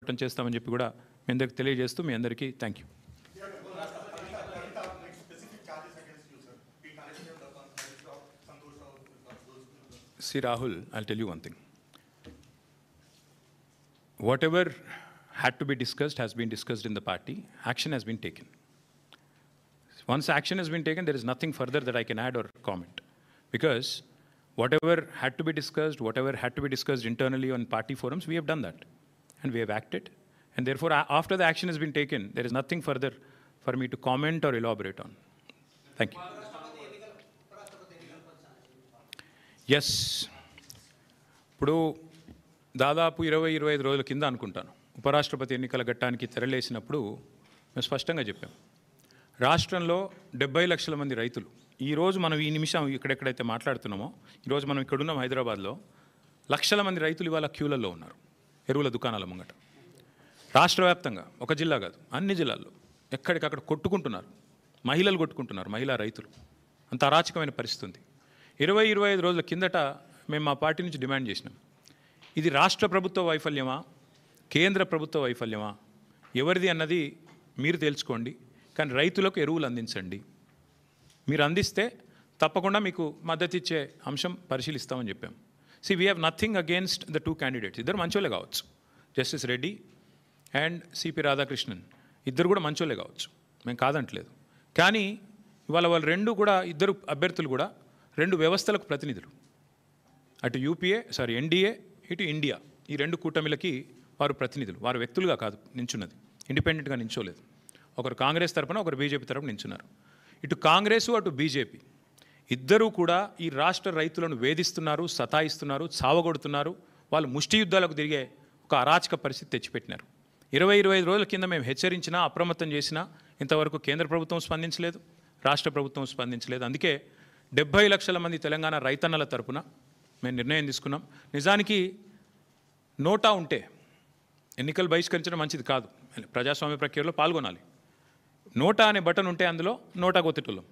పోరాటం చేస్తామని చెప్పి కూడా మీ అందరికి తెలియజేస్తూ మీ అందరికీ thank you. See Rahul, I'll tell you one thing. Whatever had to be discussed has been discussed in the party. Action has been taken. Once action has been taken, there is nothing further that I can add or comment. Because whatever had to be discussed internally on party forums, we have done that. And we have acted. And therefore, after the action has been taken, there is nothing further for me to comment or elaborate on. Thank you. Yes, ఇప్పుడు దాదాపు 20-25 రోజుల కింద అనుకుంటాను ఉపరాష్ట్రపతి ఎన్నికల ఘట్టానికి తెరలేసినప్పుడు మేము స్పష్టంగా చెప్పాం, రాష్ట్రంలో 70 లక్షల మంది రైతులు, ఈరోజు మనం ఈ నిమిషం ఇక్కడెక్కడైతే మాట్లాడుతున్నామో, ఈరోజు మనం ఇక్కడున్నాం హైదరాబాద్లో, లక్షల మంది రైతులు ఇవాళ క్యూలలో ఉన్నారు ఎరువుల దుకాణాల ముంగట. రాష్ట్ర వ్యాప్తంగా, ఒక జిల్లా కాదు, అన్ని జిల్లాల్లో ఎక్కడికక్కడ కొట్టుకుంటున్నారు, మహిళలు కొట్టుకుంటున్నారు, మహిళా రైతులు. అంత అరాచకమైన పరిస్థితి ఉంది. 20-25 రోజుల కిందట మేము మా పార్టీ నుంచి డిమాండ్ చేసినాం, ఇది రాష్ట్ర ప్రభుత్వ వైఫల్యమా, కేంద్ర ప్రభుత్వ వైఫల్యమా, ఎవరిది అన్నది మీరు తెలుసుకోండి, కానీ రైతులకు ఎరువులు అందించండి. మీరు అందిస్తే తప్పకుండా మీకు మద్దతు ఇచ్చే అంశం పరిశీలిస్తామని చెప్పాం. We have nothing against the 2 candidates. ఇద్దరు మంచోళ్ళే కావచ్చు, justice Reddy and CP Radhakrishnan ఇద్దరు కూడా మంచోళ్ళే కావచ్చు, మేము కాదంటలేదు. కానీ ఇవాళ వాళ్ళు ఇద్దరు అభ్యర్థులు కూడా 2 వ్యవస్థలకు ప్రతినిధులు. అటు ఎన్డీఏ, ఇటు ఇండియా, ఈ 2 కూటమిలకి వారు ప్రతినిధులు. వారు వ్యక్తులుగా కాదు నించున్నది, ఇండిపెండెంట్గా నించోలేదు. ఒకరు కాంగ్రెస్ తరపున, ఒకరు బీజేపీ తరపున నించున్నారు. ఇటు కాంగ్రెసు, అటు బీజేపీ ఇద్దరూ కూడా ఈ రాష్ట్ర రైతులను వేధిస్తున్నారు, సతాయిస్తున్నారు, చావగొడుతున్నారు. వాళ్ళు ముష్టి యుద్ధాలకు తిరిగే ఒక అరాచక పరిస్థితి తెచ్చిపెట్టినారు. 20-25 రోజుల కింద మేము హెచ్చరించినా, అప్రమత్తం చేసినా ఇంతవరకు కేంద్ర ప్రభుత్వం స్పందించలేదు, రాష్ట్ర ప్రభుత్వం స్పందించలేదు. అందుకే 70 లక్షల మంది తెలంగాణ రైతన్నల తరపున మేము నిర్ణయం తీసుకున్నాం. నిజానికి నోటా ఉంటే ఎన్నికలు బహిష్కరించడం మంచిది కాదు, ప్రజాస్వామ్య ప్రక్రియలో పాల్గొనాలి. నోటా అనే బటన్ ఉంటే అందులో నోటా కొత్తటోళ్ళం,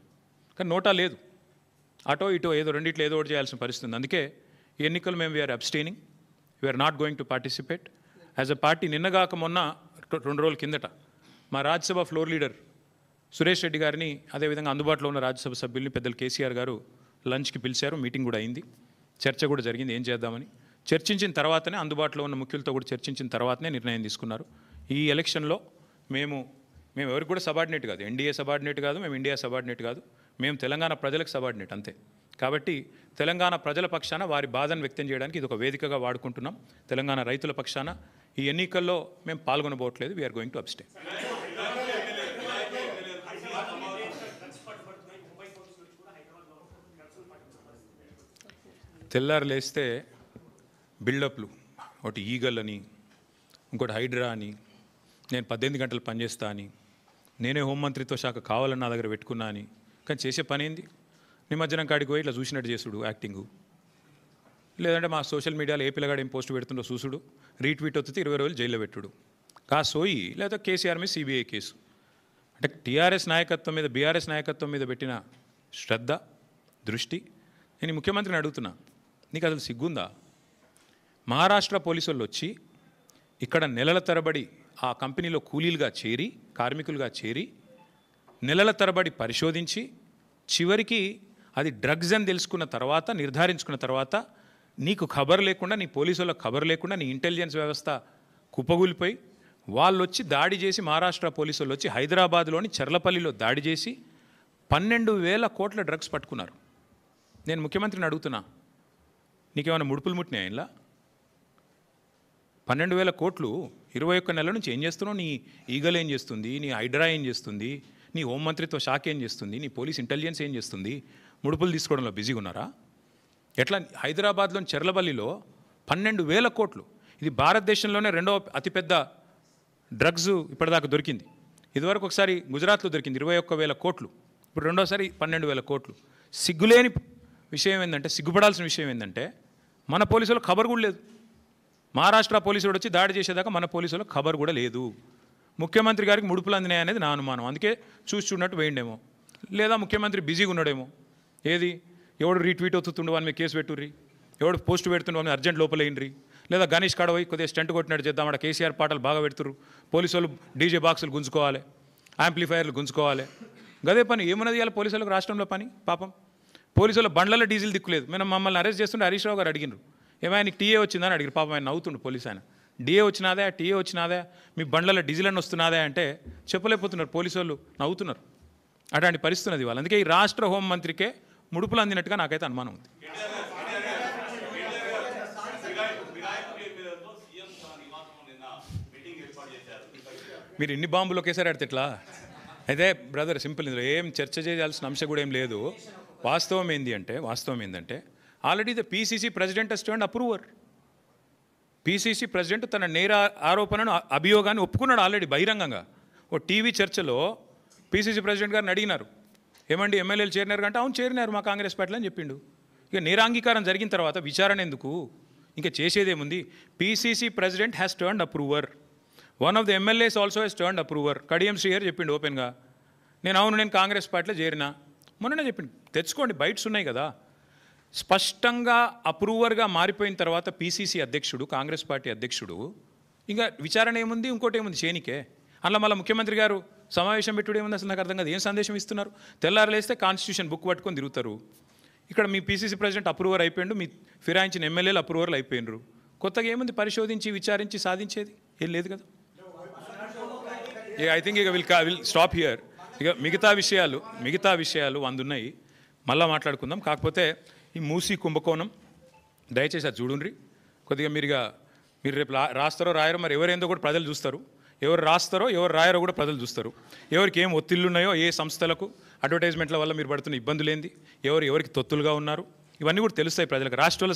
కానీ నోటా లేదు. అటో ఇటో ఏదో రెండిట్లో ఏదో ఒకటి చేయాల్సిన పరిస్థితి ఉంది. అందుకే ఈ ఎన్నికలు మేము we're abstaining, we're not going to participate as a party. నిన్నగాక మొన్న 2 రోజుల కిందట మా రాజ్యసభ ఫ్లోర్ లీడర్ సురేష్ రెడ్డి గారిని, అదేవిధంగా అందుబాటులో ఉన్న రాజ్యసభ సభ్యుల్ని పెద్దలు కేసీఆర్ గారు లంచ్కి పిలిచారు. మీటింగ్ కూడా అయింది, చర్చ కూడా జరిగింది ఏం చేద్దామని. చర్చించిన తర్వాతనే, అందుబాటులో ఉన్న ముఖ్యులతో కూడా చర్చించిన తర్వాతనే నిర్ణయం తీసుకున్నారు. ఈ ఎలక్షన్లో మేము ఎవరికి కూడా సబార్డినేట్ కాదు, ఎన్డీఏ సబార్డినేట్ కాదు, మేము ఇండియా సబార్డినేట్ కాదు, మేము తెలంగాణ ప్రజలకు సబార్డినేట్ అంతే. కాబట్టి తెలంగాణ ప్రజల పక్షాన వారి బాధను వ్యక్తం చేయడానికి ఇది ఒక వేదికగా వాడుకుంటున్నాం. తెలంగాణ రైతుల పక్షాన ఈ ఎన్నికల్లో మేము పాల్గొనబోట్లేదు. We're going to abstain. తెల్లారు లేస్తే బిల్డప్లు, ఒకటి ఈగల్ అని, ఇంకోటి హైడ్రా అని, నేను 18 గంటలు పనిచేస్తా అని, నేనే హోంమంత్రిత్వ శాఖ కావాలని నా దగ్గర పెట్టుకున్నా అని. కానీ చేసే పని ఏంది? నిమజ్జనం కాడికి పోయి ఇట్లా చూసినట్టు చేసుడు యాక్టింగు, లేదంటే మా సోషల్ మీడియాలో ఏ పిల్లగాడు ఏం పోస్ట్ పెడుతుండో చూసుడు, రీట్వీట్ వస్తే 20 రోజులు జైల్లో పెట్టుడు, సోయి లేదా కేసీఆర్ మీద సిబిఐ కేసు. అంటే టీఆర్ఎస్ నాయకత్వం మీద, బీఆర్ఎస్ నాయకత్వం మీద పెట్టిన శ్రద్ధ, దృష్టి. నేను ముఖ్యమంత్రిని అడుగుతున్నా, నీకు అసలు సిగ్గుందా? మహారాష్ట్ర పోలీసు వాళ్ళు వచ్చి ఇక్కడ నెలల తరబడి ఆ కంపెనీలో కూలీలుగా చేరి, కార్మికులుగా చేరి, నెలల తరబడి పరిశోధించి, చివరికి అది డ్రగ్స్ అని తెలుసుకున్న తర్వాత, నిర్ధారించుకున్న తర్వాత, నీకు ఖబర్ లేకుండా, నీ పోలీసు వాళ్ళకి ఖబర్ లేకుండా, నీ ఇంటెలిజెన్స్ వ్యవస్థ కుప్పగూలిపోయి వాళ్ళు వచ్చి దాడి చేసి, మహారాష్ట్ర పోలీసు వాళ్ళు వచ్చి హైదరాబాద్లోని చర్లపల్లిలో దాడి చేసి 12,000 కోట్ల డ్రగ్స్ పట్టుకున్నారు. నేను ముఖ్యమంత్రిని అడుగుతున్నా, నీకేమైనా ముడుపులు ముట్టినాయి? ఇలా 12,000 కోట్లు 21 నెలల నుంచి ఏం చేస్తున్నావు? నీ ఈగల్ ఏం చేస్తుంది? నీ హైడ్రా ఏం చేస్తుంది? నీ హోంమంత్రిత్వ శాఖ ఏం చేస్తుంది? నీ పోలీస్ ఇంటెలిజెన్స్ ఏం చేస్తుంది? ముడుపులు తీసుకోవడంలో బిజీగా ఉన్నారా? ఎట్లా? హైదరాబాద్లోని చెర్లపల్లిలో 12,000 కోట్లు. ఇది భారతదేశంలోనే 2వ అతిపెద్ద డ్రగ్స్ ఇప్పటిదాకా దొరికింది. ఇదివరకు ఒకసారి గుజరాత్లో దొరికింది 21,000 కోట్లు, ఇప్పుడు రెండోసారి 12,000 కోట్లు. సిగ్గులేని విషయం ఏంటంటే, సిగ్గుపడాల్సిన విషయం ఏంటంటే, మన పోలీసులకు ఖబర్ కూడా లేదు. మహారాష్ట్ర పోలీసులు వచ్చి దాడి చేసేదాకా మన పోలీసులకు ఖబర్ కూడా లేదు. ముఖ్యమంత్రి గారికి ముడుపులు అందినాయి అనేది నా అనుమానం. అందుకే చూస్తున్నట్టు వేయండేమో, లేదా ముఖ్యమంత్రి బిజీగా ఉన్నాడేమో. ఏది ఎవడు రీట్వీట్ అవుతుండే వాని మీద కేసు పెట్టుర్రి, ఎవడు పోస్ట్ పెడుతుండే వాని అర్జెంట్ లోపలేయండి, లేదా గణేష్ కాడ పోయి కొద్దిగా స్టంట్ కొట్టినట్టు చేద్దాం, అక్కడ కేసీఆర్ పాటలు బాగా పెడుతురు, పోలీసు వాళ్ళు డీజే బాక్సులు గుంజుకోవాలి, యాంప్లిఫైర్లు గుంజుకోవాలి, గదే పని. ఏమన్నది ఇవాళ పోలీసులకు రాష్ట్రంలో పని? పాపం పోలీసుల బండ్లలో డీజిల్ దిక్కులేదు. మేము మమ్మల్ని అరెస్ట్ చేస్తుంటే హరీష్ రావు గారు అడిగినారు, ఏమైనా నీకు టీఏ వచ్చిందని అడిగారు. పాపం ఆయన నవ్వుతుండు పోలీసు ఆయన. డిఏ వచ్చినాదా, టీఏ వచ్చినాదా, మీ బండ్లలో డీజిల్ అని వస్తున్నాదా అంటే చెప్పలేకపోతున్నారు, పోలీసు వాళ్ళు నవ్వుతున్నారు. అట్లాంటి పరిస్థితి ఉన్నది వాళ్ళు. అందుకే ఈ రాష్ట్ర హోంమంత్రికే ముడుపులు అందినట్టుగా నాకైతే అనుమానం ఉంది. మీరు ఇన్ని బాంబులు ఒకేసారి ఆడితే ఎట్లా? అయితే బ్రదర్ సింపుల్, ఇందులో ఏం చర్చ చేయాల్సిన అంశం కూడా ఏం లేదు. వాస్తవం ఏంటంటే already the PCC president has turned approver. PCC president తన నేర ఆరోపణను అభియోగాన్ని ఒప్పుకున్నాడు ఆల్రెడీ బహిరంగంగా. ఓ టీవీ చర్చలో పీసీసీ ప్రెసిడెంట్ గారిని అడిగినారు, ఏమండి ఎమ్మెల్యేలు చేరినారు అంటే, అవును చేరినారు మా కాంగ్రెస్ పార్టీలో అని చెప్పిండు. ఇక నేరాంగీకారం జరిగిన తర్వాత విచారణ ఎందుకు, ఇంకా చేసేదేముంది? PCC president has turned approver. One of the MLAs also has turned approver. Kadiyam Srihari చెప్పిండు ఓపెన్గా, నేను కాంగ్రెస్ పార్టీలో చేరినా. మొన్ననే చెప్పిండు, తెచ్చుకోండి, బైట్స్ ఉన్నాయి కదా. స్పష్టంగా అప్రూవర్గా మారిపోయిన తర్వాత పీసీసీ అధ్యక్షుడు, కాంగ్రెస్ పార్టీ అధ్యక్షుడు, ఇంకా విచారణ ఏముంది, ఇంకోటి ఏముంది చేనికే. అలా మళ్ళీ ముఖ్యమంత్రి గారు సమావేశం పెట్టుడు ఏముంది అసలు నాకు అర్థం కాదు. ఏం సందేశం ఇస్తున్నారు? తెల్లారలేస్తే కాన్స్టిట్యూషన్ బుక్ పట్టుకొని తిరుగుతారు. ఇక్కడ మీ పీసీసీ ప్రెసిడెంట్ అప్రూవర్ అయిపోయిండు, మీ ఫిరాయించిన ఎమ్మెల్యేలు అప్రూవర్లు అయిపోయినరు. కొత్తగా ఏముంది పరిశోధించి విచారించి సాధించేది? ఏం లేదు కదా. ఐ థింక్ ఇక విల్ స్టాప్ హియర్. ఇక మిగతా విషయాలు అందున్నాయి, మళ్ళీ మాట్లాడుకుందాం. కాకపోతే ఈ మూసీ కుంభకోణం దయచేసి అది చూడండి కొద్దిగా. మీరు రేపు రాస్తారో రాయరో మరి ఎవరేందో కూడా ప్రజలు చూస్తారు. ఎవరు రాస్తారో ఎవరు రాయరో కూడా ప్రజలు చూస్తారు. ఎవరికి ఏం ఒత్తిళ్ళు ఉన్నాయో, ఏ సంస్థలకు అడ్వర్టైజ్మెంట్ల వల్ల మీరు పడుతున్న ఇబ్బందులు ఏంది, ఎవరికి తొత్తులుగా ఉన్నారు, ఇవన్నీ కూడా తెలుస్తాయి ప్రజలకు. రాష్ట్రాల